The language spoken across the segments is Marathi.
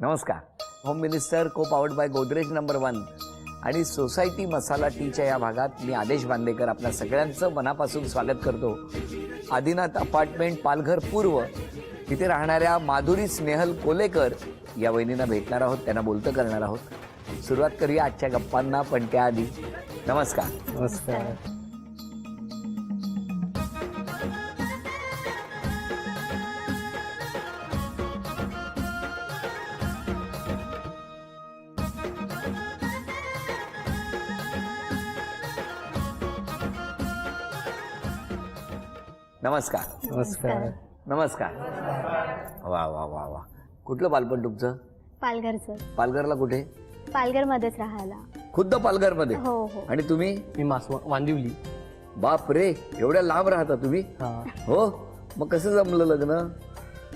नमस्कार. होम मिनिस्टर को पावर्ड बाय गोदरेज नंबर 1 आणि सोसायटी मसाला टीच्या या भागात मी आदेश बांदेकर आपल्या सगळ्यांचं मनापासून स्वागत करतो. आदिनाथ अपार्टमेंट पालघर पूर्व तिथे राहणाऱ्या माधुरी स्नेहल कोलेकर या वहिनींना भेटणार आहोत, त्यांना बोलतं करणार आहोत. सुरुवात करूया आजच्या गप्पांना, पण त्याआधी नमस्कार. नमस्कार. नमस्कार. नमस्कार. नमस्कार. वा वा वा वा. कुठलं बालपण तुमचं? पालघरचं. पालघरला कुठे? पालघरमध्येच राहायला. खुद्द पालघरमध्ये? हो हो. आणि तुम्ही? मी वांदिवली. बाप रे, एवढ्या लांब राहता तुम्ही? हो. मग कसं जमलं लग्न?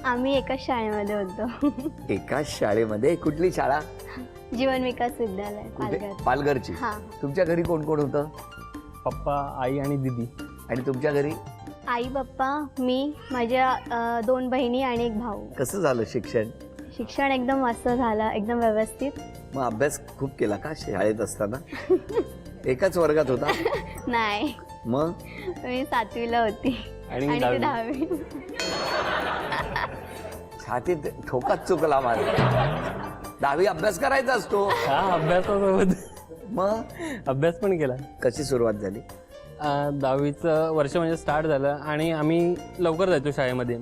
आम्ही एकाच शाळेमध्ये होतो. एकाच शाळेमध्ये? कुठली शाळा? जीवन विकास विद्यालय कुठे? पालघर. पालघरची. हा. तुमच्या घरी कोण कोण होतं? पप्पा, आई आणि दीदी. आणि तुमच्या घरी? आई, पप्पा, मी, माझ्या 2 बहिणी आणि 1 भाऊ. कसं झालं शिक्षण? शिक्षण एकदम मस्त झालं, एकदम व्यवस्थित. मग अभ्यास खूप केला का शाळेत असताना? एकाच वर्गात होता? नाही, मग मी 7वीला होती आणि आणि ते 10वी. छातीत ठोकाच चुकला माझा. 10वी अभ्यास करायचा असतो. हा, अभ्यासासोबत मग अभ्यास पण केला. कशी सुरुवात झाली? 10वीचं वर्ष म्हणजे स्टार्ट झालं आणि आम्ही लवकर जायचो शाळेमध्ये.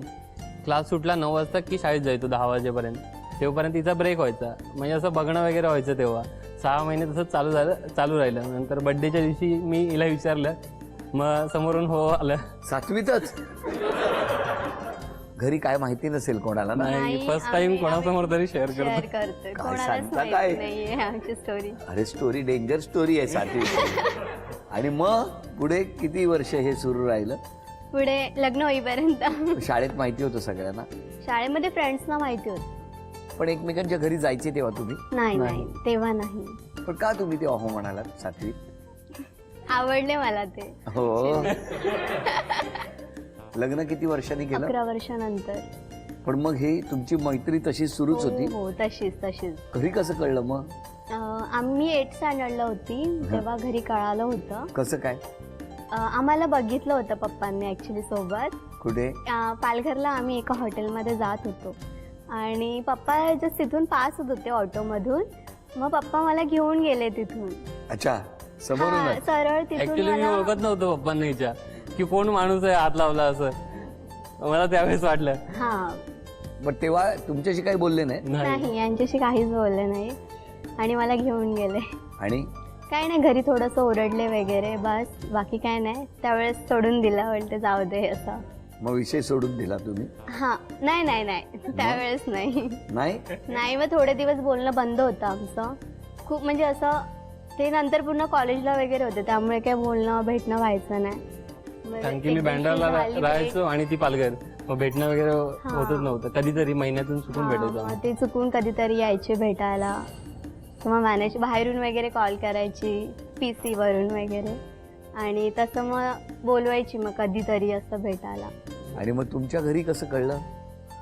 क्लास सुटला 9 वाजता की शाळेत जायचो 10 वाजेपर्यंत. तेव्हापर्यंत तिचा ब्रेक व्हायचा, म्हणजे असं बघणं वगैरे व्हायचं. तेव्हा 6 महिने तसंच चालू राहिलं. नंतर बड्डेच्या दिवशी मी हिला विचारलं, मग समोरून हो आलं. 7वीतच? घरी काय माहिती नसेल कोणाला ना? नाही, फर्स्ट टाइम कोणासमोर तरी शेअर शेअर करतो. करतोय. काय कोणालाच सांगता माहिती काय? नाहीये आमची स्टोरी. अरे स्टोरी डेंजर स्टोरी आहे 7वी. आणि मग पुढे किती वर्ष हे सुरू राहिलं? पुढे लग्न होईपर्यंत शाळेत माहिती होतं सगळ्यांना? शाळेमध्ये फ्रेंड्सना माहिती होतं. पण एकमेकांच्या घरी जायचे तेव्हा तुम्ही? नाही नाही, तेव्हा नाही. पण का तुम्ही तेव्हा हो म्हणालात 7वीत? आवडले मला ते. हो. लग्न किती वर्षांनी केलं? 11 वर्षानंतर. पण मग हे तुमची मैत्री तशी सुरूच होती? हो, तशीच. घरी कसं कळलं मग? आम्ही 8th स्टँडर्डला होती तेव्हा घरी कळालं होतं. कसं काय? आम्हाला बघितलं होतं पप्पांनी ऍक्च्युली सोबत. कुठे? पालघरला आम्ही एका हॉटेलमध्ये जात होतो आणि पप्पा जस्ट तिथून पास होत होते ऑटोमधून. मग पप्पा मला घेऊन गेले तिथून. अच्छा, समोरून? सरळ तिथून. ऍक्च्युली मी ओळखत नव्हतो पप्पांना हिच्या, की कोण माणूस आहे हात लावला असं. मला त्यावेळेस वाटलं. हा. मग तेव्हा तुमच्याशी काही बोलले नाही? नाही, यांच्याशी काहीच बोलले नाही आणि मला घेऊन गेले. आणि काय नाही, घरी थोडंसं ओरडले वगैरे, बस. बाकी काय नाही. त्यावेळेस सोडून दिला, बोलते जाऊ दे असं. मग विषय सोडून दिला तुम्ही? हा. नाही, त्यावेळेस नाही. नाही. मग थोडे दिवस बोलणं बंद होतं आमचं खूप. म्हणजे असं ते नंतर पूर्ण कॉलेजला वगैरे होते, त्यामुळे काय बोलणं भेटणं व्हायचं नाही. कारण की मी बँड्राला राहायचो आणि ती पालघर. मग भेटणं वगैरे होतच नव्हतं. कधीतरी महिन्यातून चुकून भेटायचं. ते चुकून कधीतरी यायचे भेटायला, किंवा मॅनेज बाहेरून वगैरे कॉल करायची PC वरून वगैरे, आणि तसं मग बोलवायची मग कधीतरी असं भेटायला. आणि मग तुमच्या घरी कसं कळलं?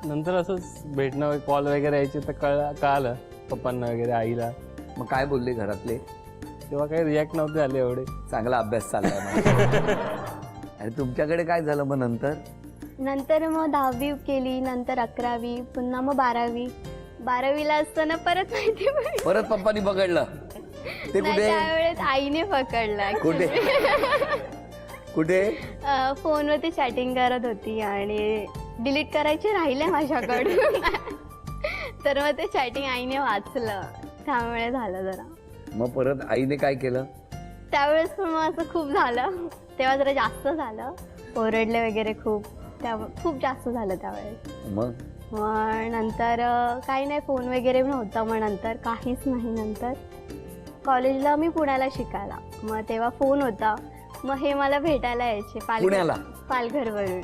नंतर असंच भेटणं, कॉल वगैरे यायचे तर कळालं पप्पांना वगैरे, आईला. मग काय बोलले घरातले? तेव्हा काही रिॲक्ट नव्हते झाले एवढे. चांगला अभ्यास चाललाय मला. आणि तुमच्याकडे काय झालं मग नंतर? नंतर मग 10वी केली, नंतर 11वी, पुन्हा मग 12वी. 12वीला असताना परत माहिती पडली. परत पप्पांनी पकडलं? ते नाही, कुठे? त्यावेळेस आईने पकडला. कुठे? कुठे? फोनवरती चॅटिंग करत होती आणि डिलीट करायचे राहिले माझ्याकडून. तर मग ते चॅटिंग आईने वाचलं, त्यामुळे झालं जरा. मग परत आईने काय केलं? त्यावेळेस पण मग असं खूप झालं. तेव्हा जरा जास्त झालं, ओरडले वगैरे खूप. खूप जास्त झालं त्यावेळेस. मग नंतर काही नाही, फोन वगैरे नव्हता. मग नंतर काहीच नाही. नंतर कॉलेजला मी पुण्याला शिकायला, मग तेव्हा फोन होता. मग हे मला भेटायला यायचे पुण्याला? पालघरवरून.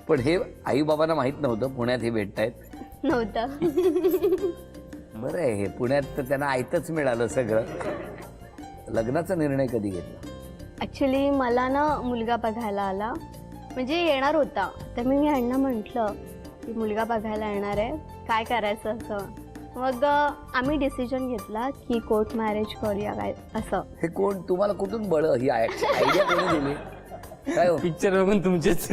पण हे आई बाबांना माहित नव्हतं पुण्यात हे भेटतायत? नव्हतं. बरं आहे हे. पुण्यात तर त्यांना आयतच मिळालं सगळं. लग्नाचा निर्णय कधी घेतला? ॲक्च्युली मला ना मुलगा बघायला आला, म्हणजे येणार होता. तर मी ह्यांना म्हटलं की मुलगा बघायला येणार आहे, काय करायचं असं. मग आम्ही डिसिजन घेतला की कोर्ट मॅरेज करूया काय असं. हे कोण तुम्हाला कुठून बळ ही आयडिया कोणी दिली? काय हो पिक्चर बघून तुमचेच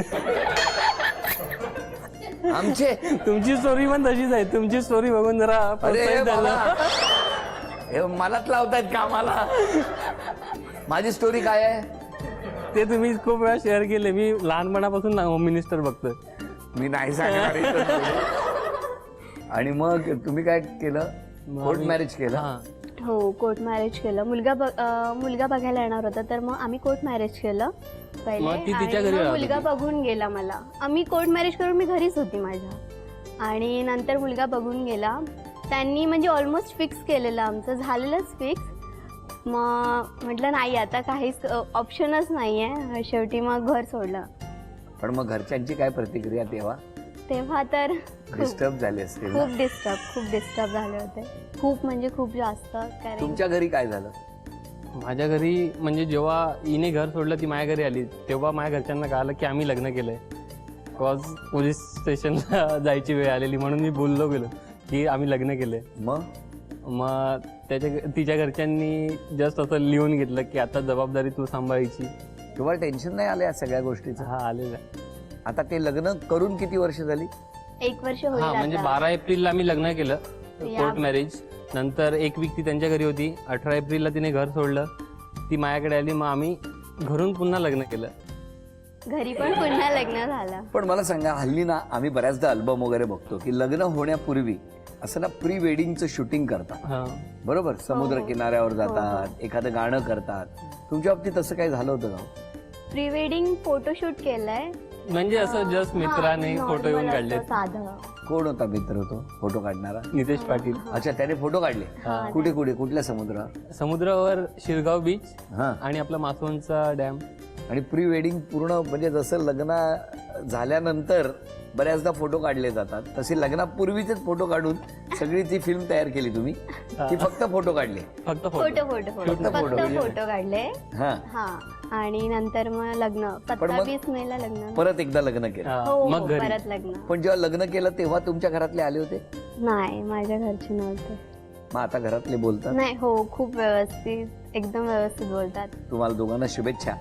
आमचे? तुमची स्टोरी पण तशीच आहे. तुमची स्टोरी बघून जरा अरे प्रोत्साहित बाबा, झालं. हे मलाच लावतायत कामाला. माझी स्टोरी काय आहे? ते तुम्ही खूप वेळा शेअर केले. मी लहानपणापासून होम मिनिस्टर बघतोय. मी नाही सांगणार इथं. आणि मग तुम्ही काय केलं? कोर्ट मॅरेज केलं? हा. हो, कोर्ट मॅरेज केलं. मुलगा बघायला येणार होता, तर मग आम्ही कोर्ट मॅरेज केलं पहिले. मग ती तिच्या आणि घरी मग राहत मुलगा बघून गेला मला. आम्ही कोर्ट मॅरेज करून मी घरीच होती माझ्या. आणि नंतर मुलगा बघून गेला. त्यांनी म्हणजे ऑलमोस्ट फिक्स केलेलं, आमचं झालेलंच फिक्स. मग म्हटलं नाही, आता काहीच ऑप्शनच नाही आहे. शेवटी मग घर सोडलं. पण मग घरच्यांची काय प्रतिक्रिया तेव्हा तर डिस्टर्ब झाले असतील ना? खूप डिस्टर्ब झाले होते. खूप म्हणजे खूप जास्त. कारण तुमच्या घरी काय झालं? माझ्या घरी म्हणजे जेव्हा हिने घर सोडलं, ती माझ्या घरी आली, तेव्हा माझ्या घरच्यांना कळालं की आम्ही लग्न केलंय. कॉज पोलीस स्टेशनला जायची वेळ आलेली, म्हणून मी बोललो गेलो की आम्ही लग्न केलंय. मग तिच्या घरच्यांनी जस्ट असं लिहून घेतलं की आता जबाबदारी तू सांभाळायची. तुम्हाला टेन्शन नाही आलं या सगळ्या गोष्टीचं? हा, आलेलं. आता ते लग्न करून किती वर्ष झाली? 1 वर्ष होईल हा, म्हणजे आता. 12 एप्रिलला आम्ही लग्न केलं, या- कोर्ट मॅरेज. नंतर 1 वीक ती त्यांच्या घरी होती. 18 एप्रिलला तिने घर सोडलं, ती माझ्याकडे आली. मग आम्ही घरून पुन्हा लग्न केलं. घरी पण पुन्हा लग्न झालं. पण मला सांगा, हल्ली ना आम्ही बऱ्याचदा अल्बम वगैरे बघतो की लग्न होण्यापूर्वी असं ना प्री वेडिंगचं शूटिंग करतात, हा. बरोबर? समुद्र हो. किनाऱ्यावर जातात, एखादं गाणं करतात. तुमच्या बाबतीत तसं काही झालं होतं का? प्री वेडिंग फोटोशूट केलंय. म्हणजे असं जस्ट मित्राने हा, फोटो येऊन normal काढले. असतं, साधं. कोण होता मित्र तो फोटो काढणारा? नितेश पाटील. अच्छा, त्याने फोटो काढले. हा. कुठे कुठे, कुठल्या समुद्र? समुद्रावर शिरगाव बीच हा. आणि आपला मासवणचा डॅम. आणि प्री वेडिंग पूर्ण म्हणजे जसं लग्न झाल्यानंतर बऱ्याचदा फोटो काढले जातात, तसे लग्नापूर्वीचेच फोटो काढून सगळी ती फिल्म तयार केली तुम्ही की फक्त फोटो काढले? फक्त फोटो फोटो. फोटो काढले. हा. हा, आणि नंतर मग लग्न. पण मग- 27 मेला लग्न. परत एकदा लग्न केलं? हा, हो, मग घरी. परत लग्न. पण जेव्हा लग्न केलं तेव्हा तुमच्या घरातले आले होते? नाही, माझ्या घरचे नव्हते. मग आता घरातले बोलतात? नाही, हो, खूप व्यवस्थित, एकदम व्यवस्थित बोलतात. तुम्हाला दोघांना शुभेच्छा.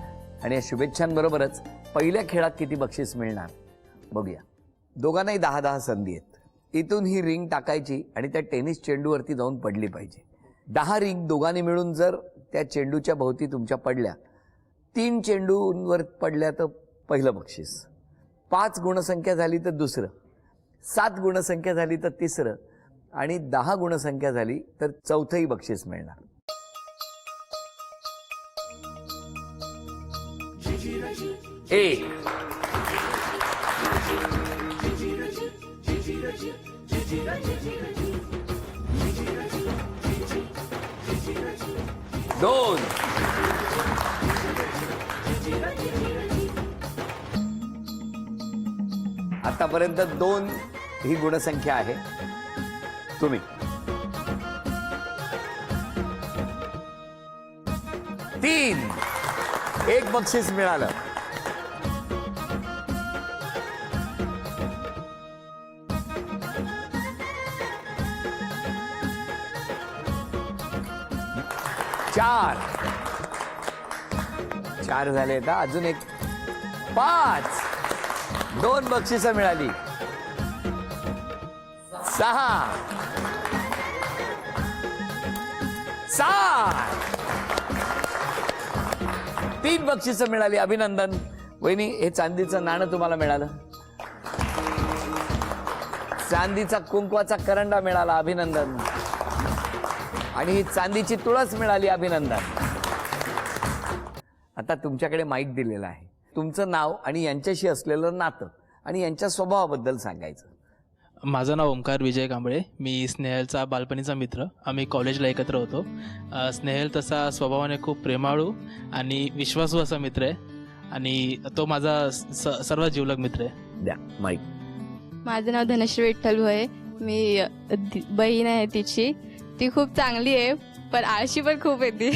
आणि या शुभेच्छांबरोबरच पहिल्या खेळात किती बक्षीस मिळणार बघूया. दोघांनाही 10-10 संधी आहेत. इथून ही रिंग टाकायची आणि त्या टेनिस चेंडूवरती जाऊन पडली पाहिजे. 10 रिंग दोघांनी मिळून जर त्या चेंडूच्या भोवती तुमच्या पडल्या, 3 चेंडूंवर पडल्या तर पहिलं बक्षीस, 5 गुणसंख्या झाली तर दुसरं, 7 गुणसंख्या झाली तर तिसरं, आणि 10 गुणसंख्या झाली तर चौथंही बक्षीस मिळणार. एक, दोन, आतापर्यंत 2 ही गुणसंख्या आहे. तुम्ही 3, 1 बक्षीस मिळालं. चार झाले. आता अजून एक 5, 2 बक्षिसं मिळाली. 6, 7, 3 बक्षिसं मिळाली. अभिनंदन वहिनी, हे चांदीचं नाणं तुम्हाला मिळालं. चांदीचा कुंकवाचा करंडा मिळाला. अभिनंदन. आणि ही चांदीची तुळस मिळाली. अभिनंदन. आता तुमच्याकडे माईक दिलेला आहे. तुमचं नाव आणि यांच्याशी असलेलं नातं आणि यांच्या स्वभावाबद्दल सांगायचं. माझं नाव ओंकार विजय कांबळे. मी स्नेहलचा बालपणीचा मित्र. आम्ही कॉलेजला एकत्र होतो. स्नेहल तसा स्वभावाने खूप प्रेमाळू आणि विश्वासू असा मित्र आहे, आणि तो माझा सर्वात जिवलग मित्र आहे. द्या माईक. माझं नाव धनश्री विठ्ठल भोये. मी बहीण आहे तिची. ती खूप चांगली आहे, पण आळशी पण खूप आहे ती.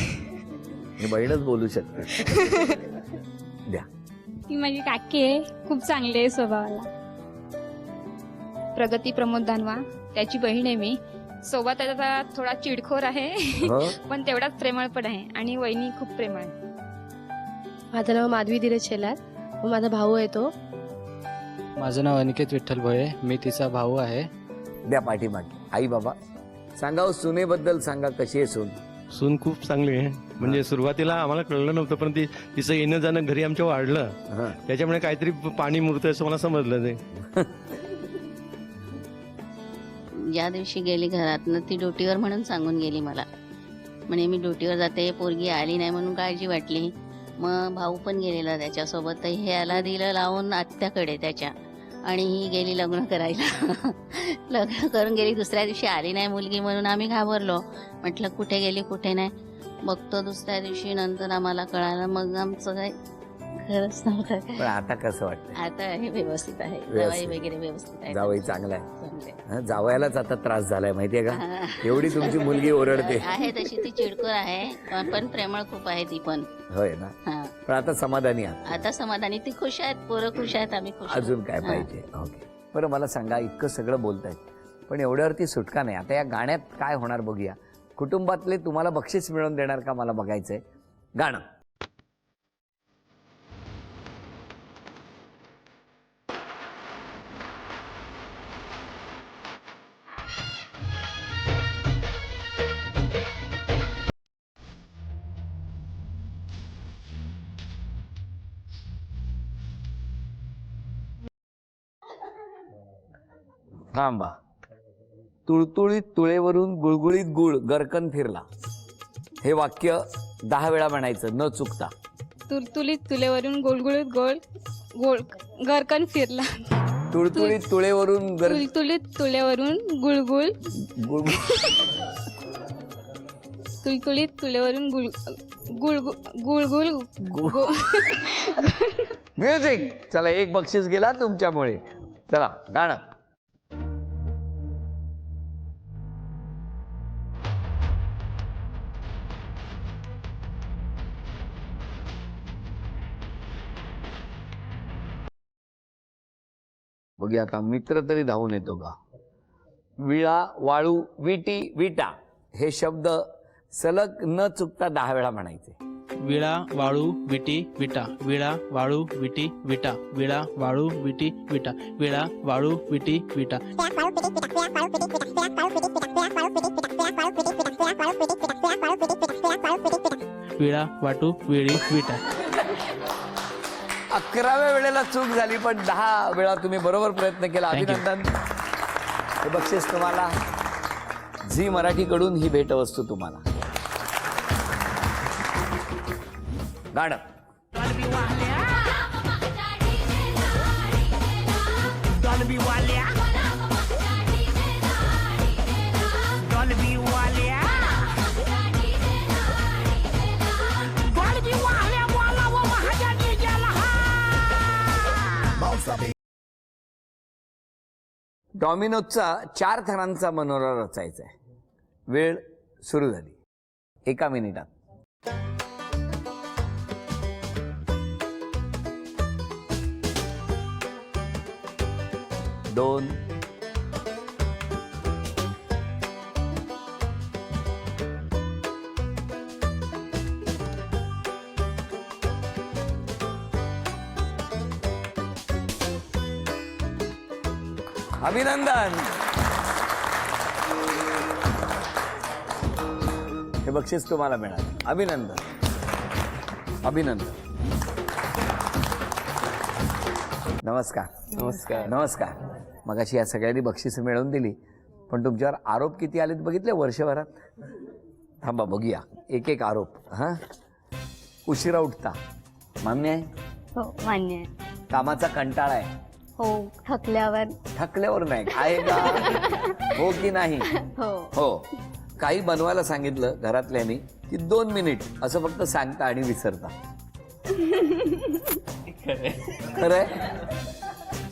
मी बहीणच बोलू शकते. द्या. ती माझी काकी आहे, खूप चांगली आहे स्वभावाला. प्रगती प्रमोद दानवा, त्याची बहीण आहे मी. सोबत त्याचा थोडा चिडखोर आहे हो? पण तेवढाच प्रेमळ पण आहे आणि वहिनी खूप प्रेमळ आहे. माझं नाव माधवी धीरज शेलार व माझा भाऊ आहे तो. माझं नाव अनिकेत विठ्ठल भोये, मी तिचा भाऊ आहे. द्या पाठीमागे. आई बाबा सांगा हो, सुनेबद्दल सांगा, कशी आहे सून? सून खूप चांगली आहे. म्हणजे सुरुवातीला आम्हाला कळलं नव्हतं, पण तिचं येणं जाणं घरी आमच्या वाढलं. हं. त्याच्यामुळे काहीतरी पाणी मुरतंय असं मला समजलं ते. ज्या दिवशी गेली घरातनं ती ड्युटीवर म्हणून सांगून गेली मला. म्हणे मी ड्युटीवर जाते, पोरगी आली नाही म्हणून काळजी वाटली. मग भाऊ पण गेलेला त्याच्यासोबत, तर हे याला दिलं लावून आत्याकडे त्याच्या, आणि ही गेली लग्न करायला. लग्न करून गेली, दुसऱ्या दिवशी आली नाही मुलगी म्हणून आम्ही घाबरलो. म्हटलं कुठे गेली कुठे नाही. बघतो दुसऱ्या दिवशी नंतर आम्हाला कळालं, मग आमचं काय खरंच नव्हतं. पण आता कसं वाटतं? आता हे व्यवस्थित आहे, व्यवस्थित. दवाई वगैरे व्यवस्थित आहे. जावई चांगला आहे. चांगले. हं, जावयालाच आता त्रास झालाय माहितीये का? हा. एवढी तुमची मुलगी ओरडते. आहे तशी ती चिडखोर आहे, पण प्रेमळ खूप आहे ती पण. होय ना? हा. पण आता समाधानी आहात? आता समाधानी, ती खुश आहेत, पोरं खुश आहेत, आम्ही खुश आहोत. अजून काय हा. पाहिजे? ओके. बरं मला सांगा, इतकं सगळं बोलतायत पण एवढ्यावरती सुटका नाही. आता या गाण्यात काय होणार बघूया. कुटुंबातले तुम्हाला बक्षीस मिळवून देणार का मला बघायचंय. गाणं. थांबा. तुळतुळीत तुळेवरून गुळगुळीत गुळ गरकन फिरला. हे वाक्य 10 वेळा म्हणायचं न चुकता. तुलतुलीत तुलेवरून गुळगुळीत गोळ गोळ गरकन फिरला. तुळतुळीत तुळेवरून तुलतुलीत तुलेवरून गुळगुळ गुळगुळ. तुलतुलीत तुलेवरून गुळ गुळगुळ म्युझिक. चला, एक बक्षीस गेला तुमच्यामुळे. चला गाणं. बघूया आता मित्र तरी धावून येतो का. विळा, वाळू, विटी, विटा हे शब्द सलग न चुकता 10 वेळा म्हणायचे. विळा वाळू विटी विटा, विळा वाळू विटी विटा, विळा वाळू विटी विटा, विळा वाळू विटी विटा. विळा वाटू वेळी विटा. 11व्या वेळेला चूक झाली, पण 10 वेळा तुम्ही बरोबर प्रयत्न केला. Thank you. अभिनंदन. हे बक्षीस तुम्हाला. झी मराठीकडून ही भेटवस्तू तुम्हाला. गाणं. डॉमिनोजचा 4 थरांचा मनोरा रचायचा आहे. वेळ सुरू झाली. 1 मिनिटात. दोन, अभिनंदन. हे बक्षीस तुम्हाला मिळालं. अभिनंदन. अभिनंदन. नमस्कार. नमस्कार. नमस्कार. मगाशी या सगळ्यांनी बक्षिसं मिळवून दिली, पण तुमच्यावर आरोप किती आलेत बघितले वर्षभरात. थांबा बघूया एक एक आरोप. हां, उशिरा उठता मान्य आहे? हो मान्य आहे. कामाचा कंटाळा आहे? हो थकल्यावर. थकल्यावर नाही आहे का? हो की नाही? हो. हो. काही बनवायला सांगितलं घरातल्यानी की 2 मिनिट असं फक्त सांगता आणि विसरता. खरंय.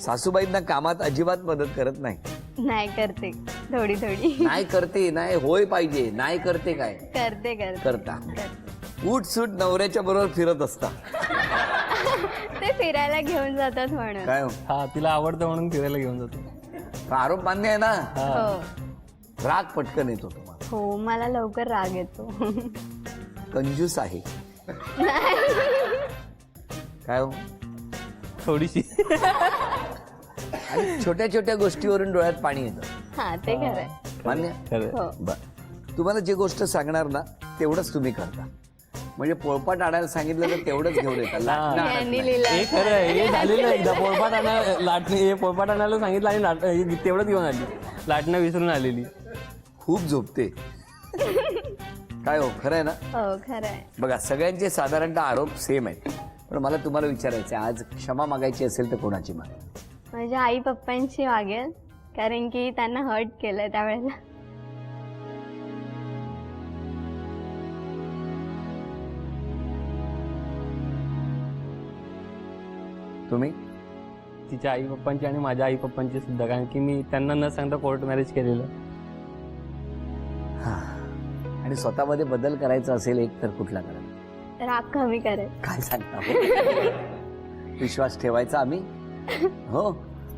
सासूबाईंना कामात अजिबात मदत करत नाही. नाही करते थोडी थोडी. नाही करते, नाही होय पाहिजे, नाही करते काय करते करते करता. करते. उठ सूट नवऱ्याच्या बरोबर फिरत असता. ते फिरायला घेऊन जातात म्हणून. काय हो? हा, तिला आवडतं म्हणून फिरायला घेऊन जातो. आरोप मान्य आहे ना? हो. राग पटकन येतो तुम्हाला, हो, मला लवकर राग येतो. कंजूस आहे काय हो? थोडीशी. आणि छोट्या छोट्या गोष्टीवरून डोळ्यात पाणी येतं. हा, ते खरंय. मान्य? खरं. हो. बर, तुम्हाला जे गोष्ट सांगणार ना तेवढंच तुम्ही करता. म्हणजे पोळपाट आणायला सांगितलं तर तेवढंच घेऊन येतात. लाटणं आणत यांनी नाही. लिहिलं. हे खरं आहे, हे झालेलं आहे एकदा. पोळपाट आणायला सांगितलं आणि तेवढंच घेऊन आली. लाटणं विसरून आलेली. खूप झोपते. काय हो, खरं आहे ना? हो, खरंय. बघा, सगळ्यांचे साधारणतः आरोप सेम आहेत, पण मला तुम्हाला विचारायचं आहे, आज क्षमा मागायची असेल तर कोणाची मागेल? माझ्या आई पप्पांची मागेल, कारण की त्यांना हर्ट केलंय त्यावेळेला. तुम्ही? तिच्या आई पप्पांची आणि माझ्या आई पप्पांची सुद्धा, कारण की मी त्यांना न सांगता कोर्ट मॅरेज केलेलं. आणि स्वतःमध्ये बदल करायचा असेल एक तर कुठला करा? राग कमी करेल. काय सांगता हो? विश्वास ठेवायचा आम्ही. हो.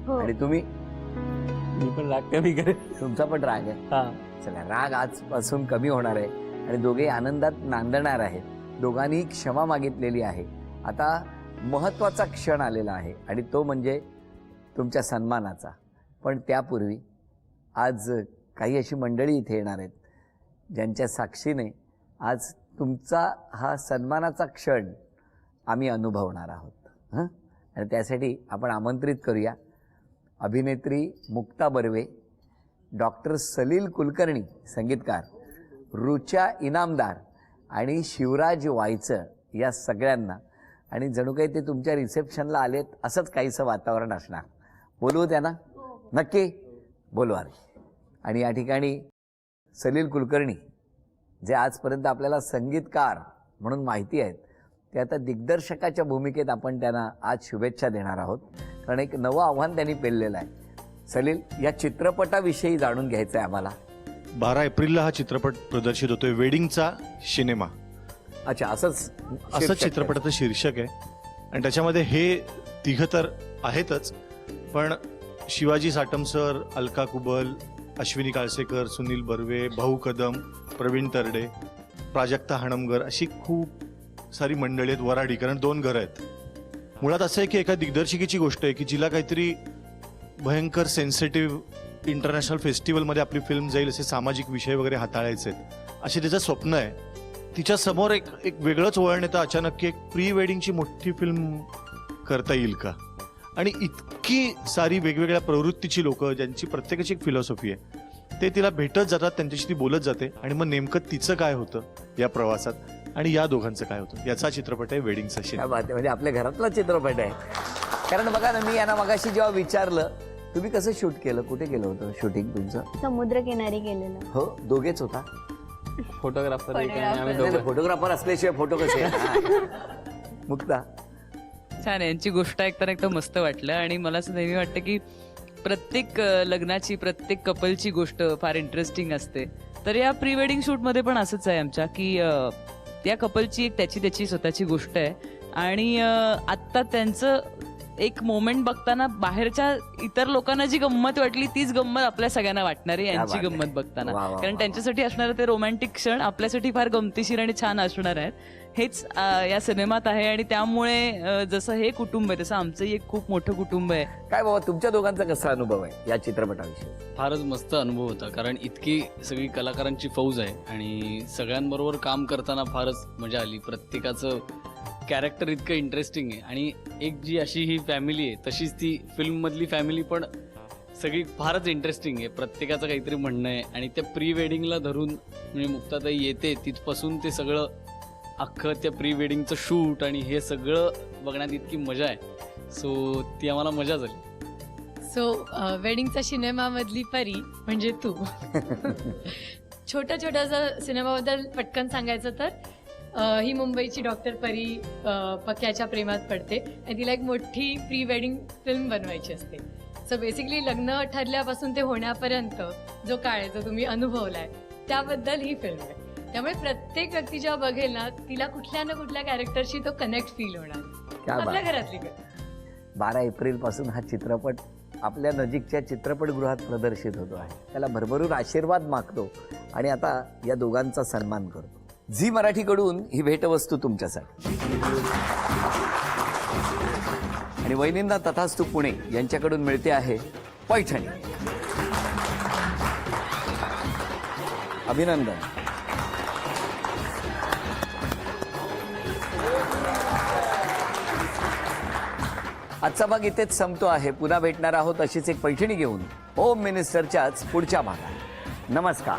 हो. आणि तुम्ही? मी पण राग कमी करेल. तुमचा पण राग आहे. हा. चला, राग आजपासून कमी होणार आहे आणि दोघे आनंदात नांदणार आहेत. दोघांनी क्षमा मागितलेली आहे. आता महत्वाचा क्षण आलेला आहे आणि तो म्हणजे तुमच्या सन्मानाचा. पण त्यापूर्वी आज काही अशी मंडळी इथे येणार आहेत ज्यांच्या साक्षीने आज तुमचा हा सन्मानाचा क्षण आम्ही अनुभवणार आहोत. हं? आणि त्यासाठी आपण आमंत्रित करूया अभिनेत्री मुक्ता बर्वे, डॉक्टर सलील कुलकर्णी संगीतकार, रुचा इनामदार आणि शिवराज वायचं या सगळ्यांना. आणि जणू काही ते तुमच्या रिसेप्शनला आलेत असंच काहीसं वातावरण असणार. बोलवू त्यांना? नक्की बोलवा. आणि या ठिकाणी सलील कुलकर्णी जे आजपर्यंत आपल्याला संगीतकार म्हणून माहिती आहेत, ते आता दिग्दर्शकाच्या भूमिकेत आपण त्यांना आज शुभेच्छा देणार आहोत, कारण एक नवं आव्हान त्यांनी पेललेलं आहे. सलील, या चित्रपटाविषयी जाणून घ्यायचं आहे आम्हाला. 12 एप्रिलला हा चित्रपट प्रदर्शित होतोय, वेडिंगचा सिनेमा. अच्छा, असंच चित्रपटाचं शीर्षक आहे. आणि त्याच्यामध्ये हे तिघं तर आहेतच, पण शिवाजी साटम सर, अलका कुबल, अश्विनी काळसेकर, सुनील बर्वे, भाऊ कदम, प्रवीण तरडे, प्राजक्ता हणमगर अशी खूप सारी मंडळी आहेत. वराडी, कारण 2 घरं आहेत. मुळात असं आहे की एका दिग्दर्शिकेची गोष्ट आहे की जिला काहीतरी भयंकर सेन्सिटिव्ह इंटरनॅशनल फेस्टिवलमध्ये आपली फिल्म जाईल, असे सामाजिक विषय वगैरे हाताळायचे आहेत असे तिचं स्वप्न आहे. तिच्या समोर एक वेगळंच वळण येतं अचानक की एक प्री वेडिंगची मोठी फिल्म करता येईल का. आणि इतकी सारी वेगवेगळ्या प्रवृत्तीची लोक ज्यांची प्रत्येकाची एक फिलॉसॉफी आहे, ते तिला भेटत जातात, त्यांच्याशी ती बोलत जाते. आणि मग नेमकं तिचं काय होतं या प्रवासात आणि या दोघांचं काय होतं, याचा चित्रपट आहे वेडिंगचा काय सिनेमा. बात आहे, म्हणजे आपल्या घरातला चित्रपट आहे. कारण बघा ना, मी यांना मगाशी जेव्हा विचारलं तुम्ही कसं शूट केलं, कुठे केलं होतं शूटिंग तुमचं? समुद्रकिनारी गेलेलं. हो, दोघेच होता? फोटोग्राफर एक आणि आम्ही दोघं. फोटोग्राफर असल्याशिवाय फोटो कसे? मुक्ता? छान, यांची गोष्ट ऐकताना एकदम मस्त वाटलं. आणि मला असं नेहमी वाटतं की प्रत्येक लग्नाची, प्रत्येक कपलची गोष्ट फार इंटरेस्टिंग असते. तर या प्री वेडिंग शूटमध्ये पण असंच आहे आमच्या, की त्या कपलची एक त्याची स्वतःची गोष्ट आहे. आणि आत्ता त्यांचं एक मोमेंट बघताना बाहेरच्या इतर लोकांना जी गंमत वाटली तीच गंमत आपल्या सगळ्यांना वाटणार आहे यांची गंमत बघताना. कारण त्यांच्यासाठी असणारे ते रोमॅन्टिक क्षण आपल्यासाठी फार गमतीशीर आणि छान असणार आहेत. हेच या सिनेमात आहे. आणि त्यामुळे जसं हे कुटुंब आहे तसं आमचंही एक खूप मोठं कुटुंब आहे. काय बाबा, तुमच्या दोघांचा कसा अनुभव आहे या चित्रपटाविषयी? फारच मस्त अनुभव होता, कारण इतकी सगळी कलाकारांची फौज आहे आणि सगळ्यांबरोबर काम करताना फारच मजा आली. प्रत्येकाचं कॅरेक्टर इतकं इंटरेस्टिंग आहे आणि एक जी अशी ही फॅमिली आहे तशीच ती फिल्ममधली फॅमिली पण सगळी फारच इंटरेस्टिंग आहे. प्रत्येकाचं काहीतरी म्हणणं आहे आणि त्या प्री वेडिंगला धरून म्हणजे मुक्ताताई येते तिथपासून ते सगळं अख्खं त्या प्री वेडिंगचं शूट आणि हे सगळं बघण्यात इतकी मजा आहे. सो ती आम्हाला मजा झाली. सो वेडिंगचा सिनेमामधली परी म्हणजे तू. छोट्याशा सिनेमाबद्दल पटकन सांगायचं तर ही मुंबईची डॉक्टर परी पक्याच्या प्रेमात पडते आणि तिला एक मोठी प्री वेडिंग फिल्म बनवायची असते. सो बेसिकली लग्न ठरल्यापासून ते होण्यापर्यंत जो काळ आहे जो तुम्ही अनुभवलाय त्याबद्दल ही फिल्म आहे. त्यामुळे प्रत्येक व्यक्ती जेव्हा बघेल ना तिला कुठल्या ना कुठल्या कॅरेक्टरशी तो कनेक्ट फील होणार. आपल्या घरातली 12 एप्रिल पासून हा चित्रपट आपल्या नजीकच्या चित्रपटगृहात प्रदर्शित होतो आहे. त्याला भरभरून आशीर्वाद मागतो आणि आता या दोघांचा सन्मान करतो. झी मराठीकडून ही भेटवस्तू तुमच्यासाठी. आणि वैनिंदा तथास्तु पुणे यांच्याकडून मिळते आहे पैठणी. अभिनंदन. आजचा भाग इथेच संपतो आहे. पुन्हा भेटणार आहोत अशीच एक पैठणी घेऊन होम मिनिस्टरच्याच पुढच्या भागात. नमस्कार.